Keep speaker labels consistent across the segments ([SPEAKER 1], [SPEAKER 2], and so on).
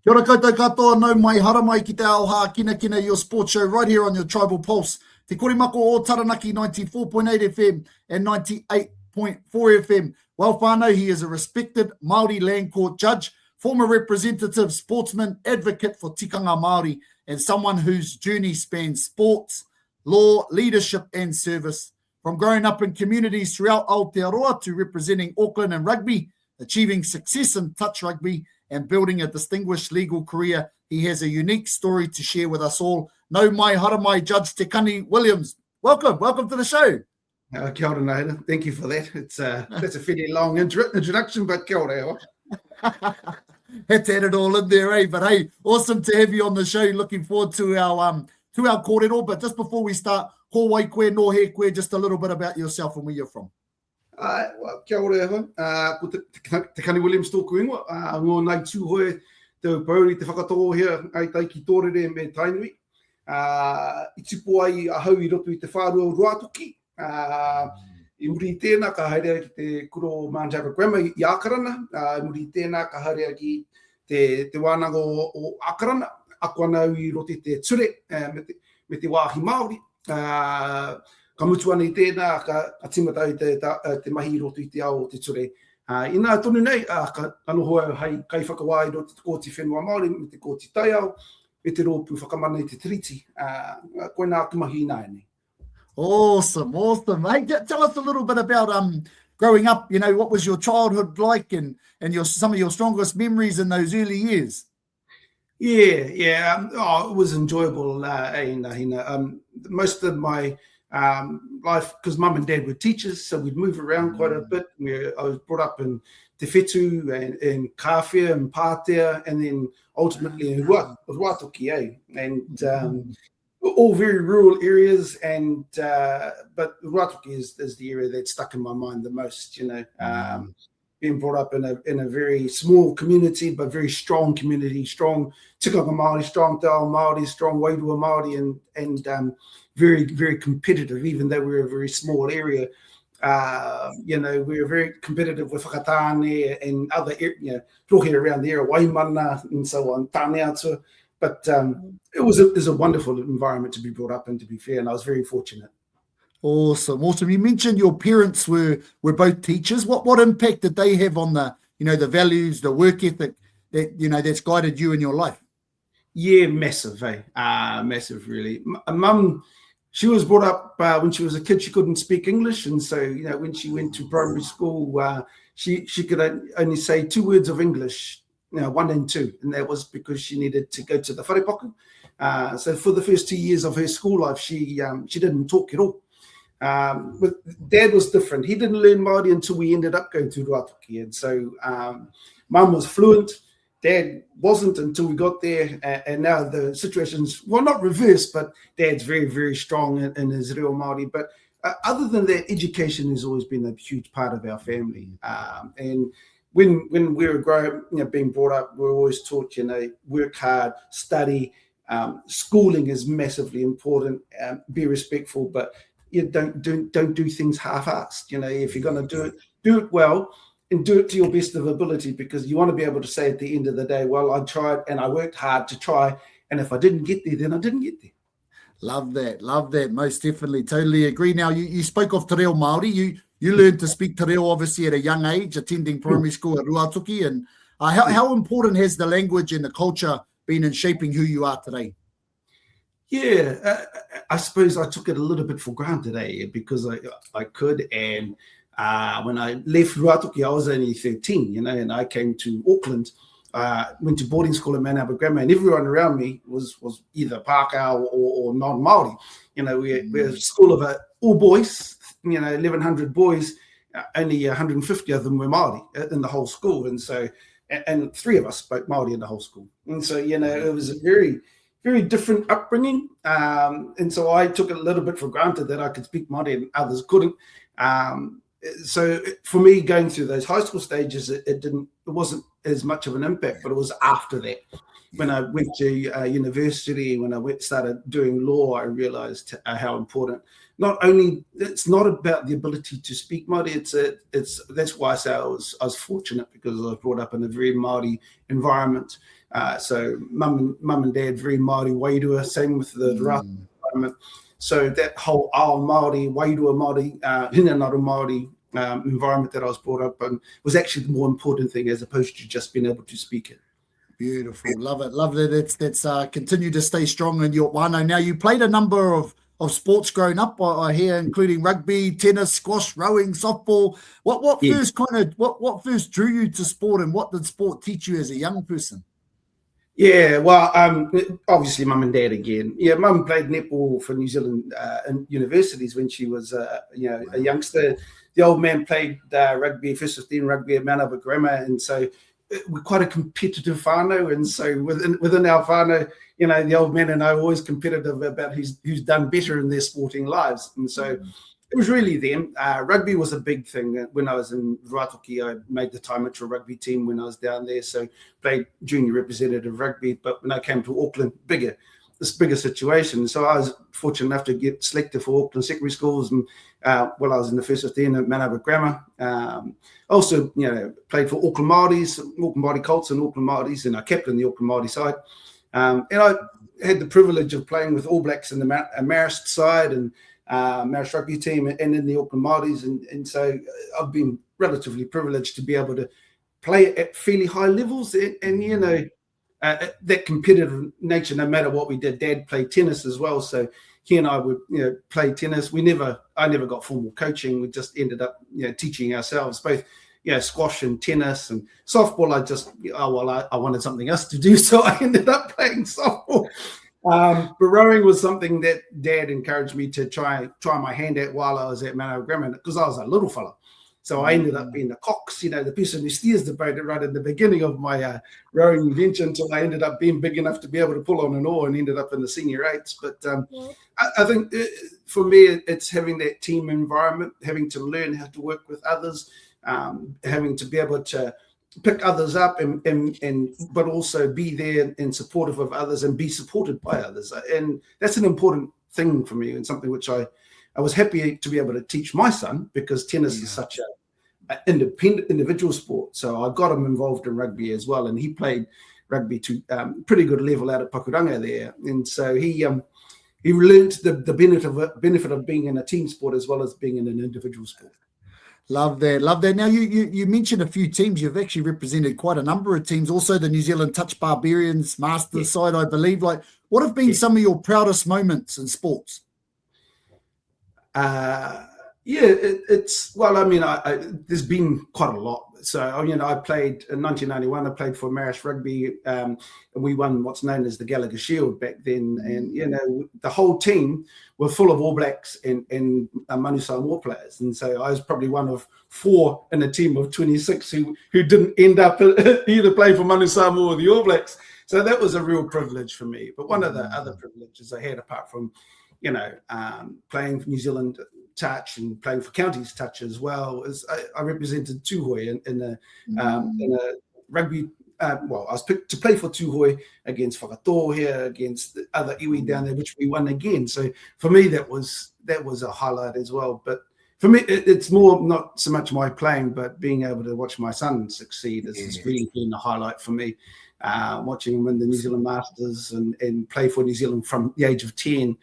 [SPEAKER 1] Kia ora koutou katoa, nau mai hara mai ki te ao Hākinakina, your sports show right here on your Tribal Pulse. Te korimako o Taranaki 94.8 FM and 98.4 FM. Well, whānau, he is a respected Māori Land Court Judge, former representative, sportsman, advocate for tikanga Māori, and someone whose journey spans sports, law, leadership and service. From growing up in communities throughout Aotearoa to representing Auckland and rugby, achieving success in touch rugby, and building a distinguished legal career, he has a unique story to share with us all. Nau mai hara mai, Judge Te Kani Williams. Welcome to the show.
[SPEAKER 2] Kia ora, Naina. Thank you for that. That's a fairly long introduction, but kia ora.
[SPEAKER 1] Had to add it all in there, eh? But hey, awesome to have you on the show. Looking forward to our kōrero. But just before we start, ko wai koe, no he koe, just a little bit about yourself and where you're from.
[SPEAKER 2] Well, kia ora ewa. Ko Te Kani Williams tōku ingoa. Ngō nai tūhoe te pauri te whakatō hea ai tai ki tōrere me tainui. I tupu ai a hau I roto I te whārua ruatoki. I muri tēnā ka haere ki te kuro Mount Abergramma I Akarana. I muri tēnā ka haere ki te wānanga o Akarana. Ako anau I roti te ture me te wāhi Māori. Ka mutu ana I tēnā, ka timata I te mahi roto I te ao o te ture. I nā tonu nei, ka noho hei kai whakawā I roto te kōti whenua Māori, me te kōti taiao, me te rōpū whakamana I te tiriti. Koe nā tumahi nā nei.
[SPEAKER 1] Awesome. Hey, tell us a little bit about growing up. You know, what was your childhood like and some of your strongest memories in those early years?
[SPEAKER 2] Yeah. It was enjoyable. Most of my life, because mum and dad were teachers, so we'd move around quite a bit. I was brought up in Te Whetū and in Kāwhia and Pātea, and then ultimately in Ruatoki, and all very rural areas. And but Ruatoki is the area that stuck in my mind the most. You know, being brought up in a very small community, but very strong community, strong tikanga Māori, strong te ao Māori, strong wairua Māori, and very, very competitive, even though we're a very small area. You know, we were very competitive with whakatāne and other, talking around the area, Waimana and so on, Tāneatua. But it was a wonderful environment to be brought up in, to be fair, and I was very fortunate.
[SPEAKER 1] Awesome. You mentioned your parents were both teachers. What impact did they have on the values, the work ethic that, that's guided you in your life?
[SPEAKER 2] Yeah, massive, massive, really. Mum, she was brought up when she was a kid. She couldn't speak English, and so when she went to primary school, she could only say 2 words of English, 1 and 2, and that was because she needed to go to the wharepoku. So for the first 2 years of her school life, she didn't talk at all. But Dad was different. He didn't learn Māori until we ended up going to Ruatoki, and so Mum was fluent. Dad wasn't until we got there, and now the situation's, well, not reversed, but Dad's very, very strong in his reo Māori. But other than that, education has always been a huge part of our family. And when we were growing, being brought up, we were always taught, work hard, study. Schooling is massively important. Be respectful, but don't do things half-assed. If you're going to do it well. And do it to your best of ability, because you want to be able to say at the end of the day, well, I tried and I worked hard to try, and if I didn't get there, then I didn't get there.
[SPEAKER 1] Love that. Most definitely. Totally agree. Now, you spoke of te reo Māori. You learned to speak te reo, obviously, at a young age, attending primary school at Ruatoki. And how important has the language and the culture been in shaping who you are today?
[SPEAKER 2] Yeah, I suppose I took it a little bit for granted, because I could, and when I left Ruatoki, I was only 13, and I came to Auckland, went to boarding school in Mount Abergramma, and everyone around me was either Pākehā or non-Māori. We're a school of all boys, 1,100 boys, only 150 of them were Māori in the whole school, and so, and 3 of us spoke Māori in the whole school, and so, it was a very, very different upbringing, and so I took it a little bit for granted that I could speak Māori and others couldn't. So for me, going through those high school stages, it wasn't as much of an impact, but it was after that. When I went to university, when I started doing law, I realized how important. Not only, it's not about the ability to speak Māori. That's why I say I was fortunate, because I was brought up in a very Māori environment. So mum and dad, very Māori wairua, same with the rugby environment. So that whole ao Māori, wairua Māori, hinanaro Māori environment that I was brought up in was actually the more important thing as opposed to just being able to speak it.
[SPEAKER 1] Beautiful. Love it. Love that that's continued to stay strong in your whānau. Now, you played a number of sports growing up, I hear, including rugby, tennis, squash, rowing, softball. What first drew you to sport, and what did sport teach you as a young person?
[SPEAKER 2] Yeah, well, obviously mum and dad again. Yeah, mum played netball for New Zealand in universities when she was a youngster. The old man played rugby, first 15 rugby at Mount Albert Grammar, and so we're quite a competitive whānau. And so within our whānau, the old man and I are always competitive about who's done better in their sporting lives. And so it was really them. Rugby was a big thing. When I was in Ruatoki, I made the Taimatra rugby team when I was down there. So played junior representative rugby. But when I came to Auckland, bigger situation. So I was fortunate enough to get selected for Auckland secondary schools. And while I was in the first 15 at Mount Albert Grammar, also, played for Auckland Māoris, Auckland Māori Colts and Auckland Māoris, and I captained the Auckland Māori side. And I had the privilege of playing with All Blacks in the Marist side and Marist rugby team and in the Auckland Māoris. And so I've been relatively privileged to be able to play at fairly high levels. And that competitive nature, no matter what we did. Dad played tennis as well. So he and I would, play tennis. I never got formal coaching. We just ended up, teaching ourselves both, squash and tennis and softball. I wanted something else to do, so I ended up playing softball. But rowing was something that Dad encouraged me to try my hand at while I was at Mount Albert Grammar, because I was a little fella. So I ended up being the cox, the person who steers the boat right at the beginning of my rowing adventure, until I ended up being big enough to be able to pull on an oar and ended up in the senior eights. But I think for me, it's having that team environment, having to learn how to work with others, having to be able to pick others up but also be there and supportive of others and be supported by others. And that's an important thing for me, and something which I was happy to be able to teach my son, because tennis is such an independent individual sport. So I got him involved in rugby as well, and he played rugby to pretty good level out at Pakuranga there. And so he learned the benefit of being in a team sport as well as being in an individual sport.
[SPEAKER 1] Love that. Now, you mentioned a few teams. You've actually represented quite a number of teams. Also, the New Zealand Touch Barbarians Masters side, I believe. Like, what have been some of your proudest moments in sports? It's there's been quite a lot. So, I played in 1991. I played for Marist Rugby, and we won what's known as the Gallagher Shield back then. And the whole team were full of All Blacks and Manu Samoa players. And so I was probably one of 4 in a team of 26 who didn't end up either playing for Manu Samoa or the All Blacks. So that was a real privilege for me. But one of the other privileges I had, apart from playing for New Zealand Touch and playing for Counties Touch as well, as I represented Tūhoe in a rugby. I was picked to play for Tūhoe against Whakatoa, against the other iwi down there, which we won again. So for me, that was a highlight as well. But for me, it's more not so much my playing, but being able to watch my son succeed has really been a highlight for me. Watching him win the New Zealand Masters and play for New Zealand from the age of 10.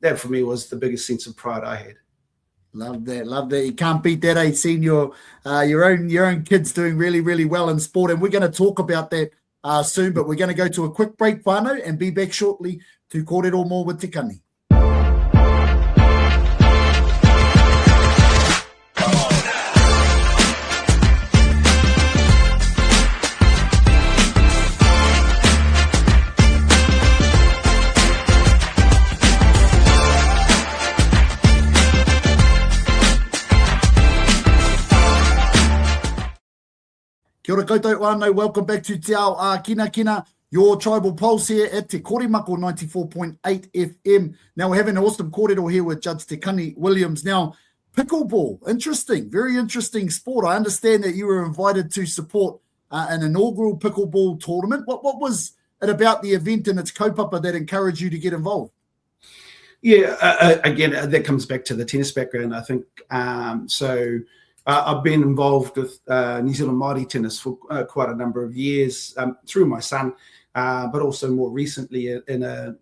[SPEAKER 1] That for me was the biggest sense of pride I had. Love that. You can't beat that. Seeing your own kids doing really, really well in sport. And we're going to talk about that soon, but we're going to go to a quick break, whānau, and be back shortly to kōrero more with Te Kani. Kia ora koutou whānau, welcome back to Te Ao Hākinakina, your tribal pulse here at Te Korimako 94.8 FM. Now we're having an awesome kōrero here with Judge Te Kani Williams. Now, pickleball, interesting, very interesting sport. I understand that you were invited to support an inaugural pickleball tournament. What was it about the event and its kaupapa that encouraged you to get involved?
[SPEAKER 2] Yeah, again, that comes back to the tennis background, I think. So I've been involved with New Zealand Māori tennis for quite a number of years through my son, but also more recently in a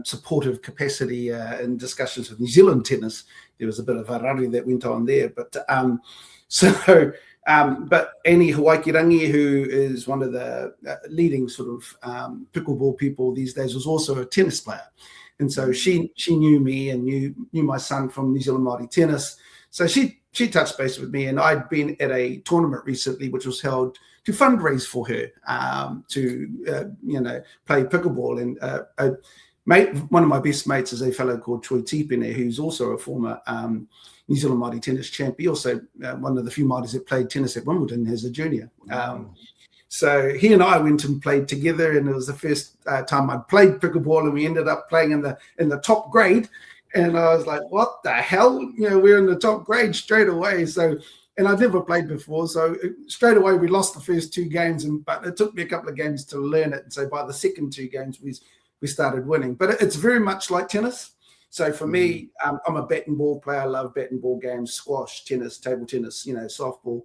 [SPEAKER 2] supportive capacity in discussions with New Zealand tennis. There was a bit of a rari that went on there, but but Annie Hawaikirangi, who is one of the leading sort of pickleball people these days, was also a tennis player. And so she knew me and knew my son from New Zealand Māori tennis. So she touched base with me, and I'd been at a tournament recently, which was held to fundraise for her to play pickleball. And one of my best mates is a fellow called Troy Tipene, who's also a former New Zealand Māori tennis champ. He also one of the few Māoris that played tennis at Wimbledon as a junior. So he and I went and played together, and it was the first time I'd played pickleball, and we ended up playing in the top grade. And I was like, what the hell? We're in the top grade straight away. So, and I'd never played before. So straight away, we lost the first 2 games, but it took me a couple of games to learn it. And so by the second 2 games, we started winning. But it's very much like tennis. So for me, I'm a bat and ball player. I love bat and ball games, squash, tennis, table tennis, softball.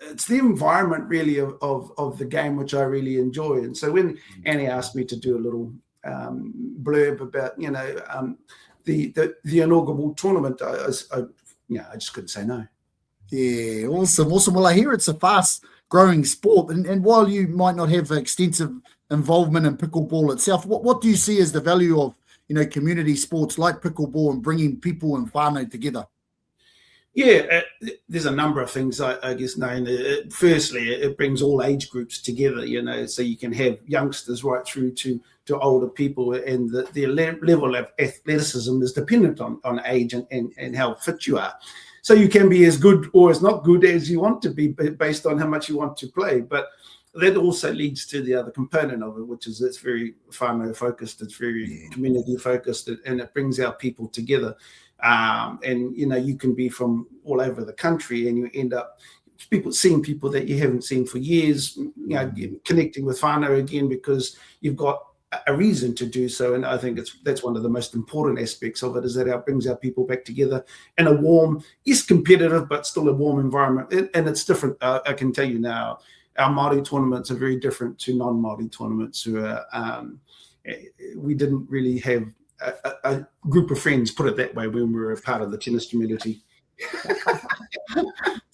[SPEAKER 2] It's the environment really of the game which I really enjoy. And so when Annie asked me to do a little blurb about the inaugural tournament, I just couldn't say no.
[SPEAKER 1] Yeah, awesome. Well, I hear it's a fast growing sport, and while you might not have extensive involvement in pickleball itself, what do you see as the value of community sports like pickleball and bringing people and whānau together?
[SPEAKER 2] Yeah, there's a number of things, I guess, known. Firstly, it brings all age groups together, so you can have youngsters right through to older people, and the level of athleticism is dependent on age and how fit you are. So you can be as good or as not good as you want to be based on how much you want to play. But that also leads to the other component of it, which is it's very whānau focused, it's very community focused, and it brings our people together. And you can be from all over the country, and you end up seeing people that you haven't seen for years, connecting with whānau again because you've got a reason to do so. And I think that's one of the most important aspects of it, is that it brings our people back together in a warm, competitive, but still a warm environment. And it's different. I can tell you now, our Māori tournaments are very different to non-Māori tournaments. We didn't really have a group of friends, put it that way, when we were a part of the tennis community.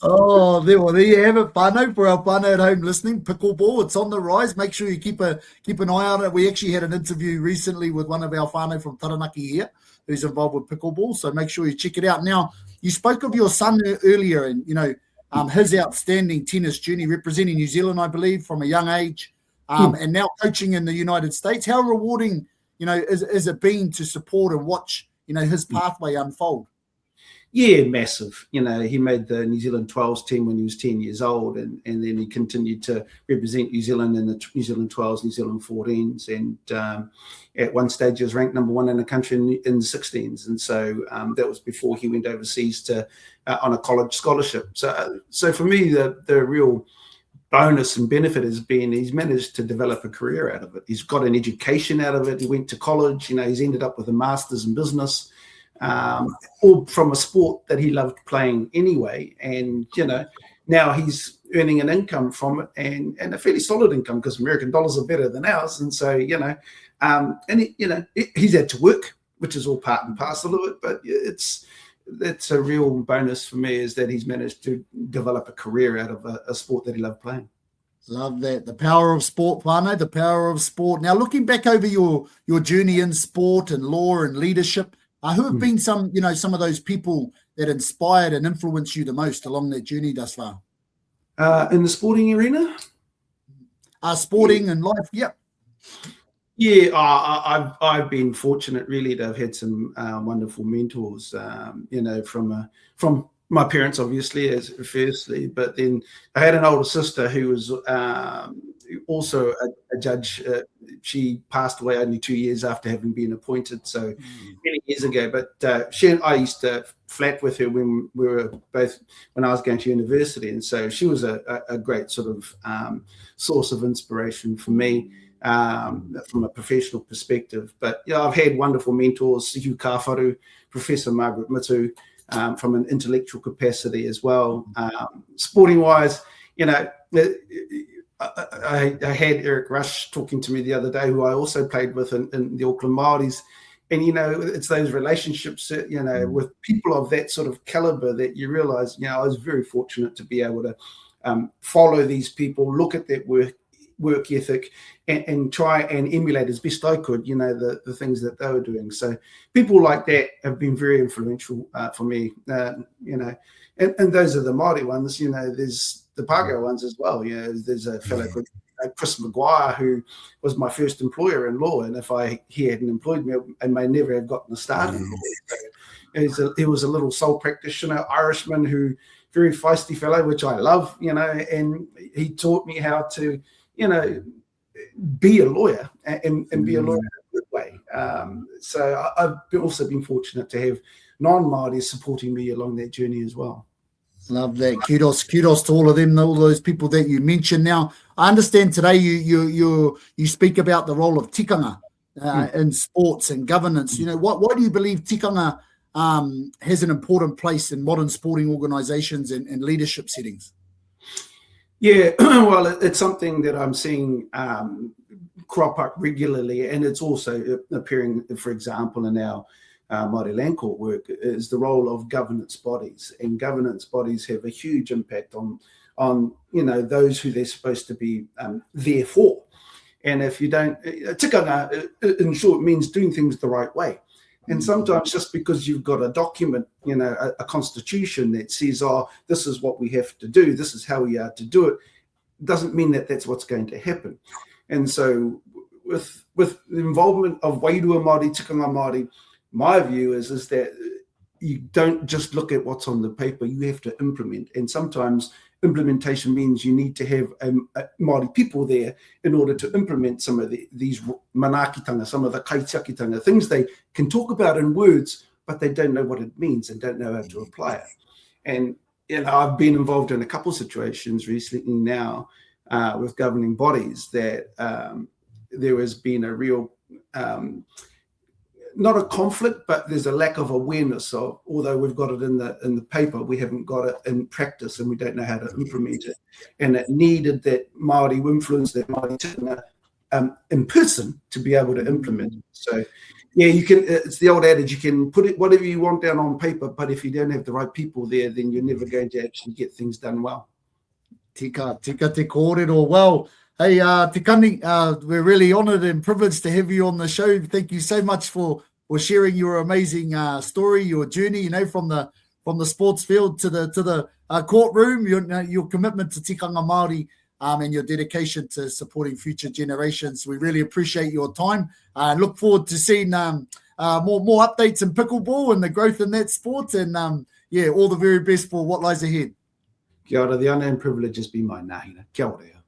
[SPEAKER 1] Oh, there you have it, whānau, for our whānau at home listening. Pickleball, it's on the rise. Make sure you keep an eye on it. We actually had an interview recently with one of our whānau from Taranaki here who's involved with pickleball, so make sure you check it out. Now, you spoke of your son earlier, and his outstanding tennis journey, representing New Zealand, I believe, from a young age, and now coaching in the United States. How rewarding is it been to support and watch his pathway unfold?
[SPEAKER 2] Yeah, massive. He made the New Zealand 12s team when he was 10 years old, and then he continued to represent New Zealand in the New Zealand 12s, New Zealand 14s, and at one stage he was ranked number 1 in the country in the 16s, and so that was before he went overseas on a college scholarship. So for me, the real bonus and benefit has been he's managed to develop a career out of it. He's got an education out of it. He went to college. He's ended up with a master's in business. All from a sport that he loved playing anyway, and now he's earning an income from it, and a fairly solid income, because American dollars are better than ours, and so he's had to work, which is all part and parcel of it. But that's a real bonus for me, is that he's managed to develop a career out of a sport that he loved playing.
[SPEAKER 1] Love that. The power of sport, whānau, the power of sport. Now, looking back over your journey in sport and law and leadership, who have been some of those people that inspired and influenced you the most along that journey thus far?
[SPEAKER 2] In the sporting arena?
[SPEAKER 1] Sporting and life, yep.
[SPEAKER 2] Yeah, I've been fortunate really to have had some wonderful mentors, from my parents, obviously, firstly, but then I had an older sister who was also a judge. She passed away only 2 years after having been appointed, so many years ago. But she and I used to flat with her when I was going to university, and so she was a great sort of source of inspiration for me. from a professional perspective. But yeah, I've had wonderful mentors, Hugh Kāwharu, Professor Margaret Mitu, from an intellectual capacity as well. Sporting wise, you know, I had Eric Rush talking to me the other day, who I also played with in the Auckland Māoris. And, you know, it's those relationships, that, you know, with people of that sort of caliber that you realize, you know, I was very fortunate to be able to follow these people, look at that work ethic, and try and emulate as best I could, you know, the things that they were doing. So people like that have been very influential for me, you know, and those are the Māori ones. You know, there's the Pākehā ones as well. You know, there's a fellow called Chris Maguire, who was my first employer in law, and if he hadn't employed me, I may never have gotten a start in law. So he was a little sole practitioner Irishman, who very feisty fellow, which I love, you know, and he taught me how to, you know, be a lawyer and be a lawyer in a good way. So I've also been fortunate to have non-Māoris supporting me along that journey as well.
[SPEAKER 1] Love that. Kudos to all of them, all those people that you mentioned. Now, I understand today you speak about the role of tikanga in sports and governance. You know, why do you believe tikanga has an important place in modern sporting organisations and leadership settings?
[SPEAKER 2] Yeah, well, it's something that I'm seeing crop up regularly, and it's also appearing, for example, in our Māori Land Court work, is the role of governance bodies. And governance bodies have a huge impact on you know, those who they're supposed to be there for. And if you don't, tikanga in short means doing things the right way. And sometimes just because you've got a document, you know, a constitution that says, oh, this is what we have to do, this is how we are to do it, doesn't mean that that's what's going to happen. And so with the involvement of Wairua Māori, tikanga Māori, my view is that you don't just look at what's on the paper, you have to implement. And sometimes implementation means you need to have Māori people there in order to implement some of these manaakitanga, some of the kaitiakitanga, things they can talk about in words, but they don't know what it means and don't know how to apply it. And, you know, I've been involved in a couple of situations recently now with governing bodies that there has been a real not a conflict, but there's a lack of awareness of, although we've got it in the paper, we haven't got it in practice, and we don't know how to implement it. And it needed that Māori influence, that Māori tikanga in person to be able to implement it. So, yeah, you can. It's the old adage: you can put it whatever you want down on paper, but if you don't have the right people there, then you're never going to actually get things done well.
[SPEAKER 1] Tika te kōrero. Well, hey, Te Kani, we're really honoured and privileged to have you on the show. Thank you so much for sharing your amazing story, your journey, you know, from the sports field to the courtroom, your commitment to tikanga Māori, and your dedication to supporting future generations. We really appreciate your time. Look forward to seeing more updates in pickleball and the growth in that sport. And yeah, all the very best for what lies ahead.
[SPEAKER 2] Kia ora, the honour and privilege has been mine. Nā hina. Kia ora.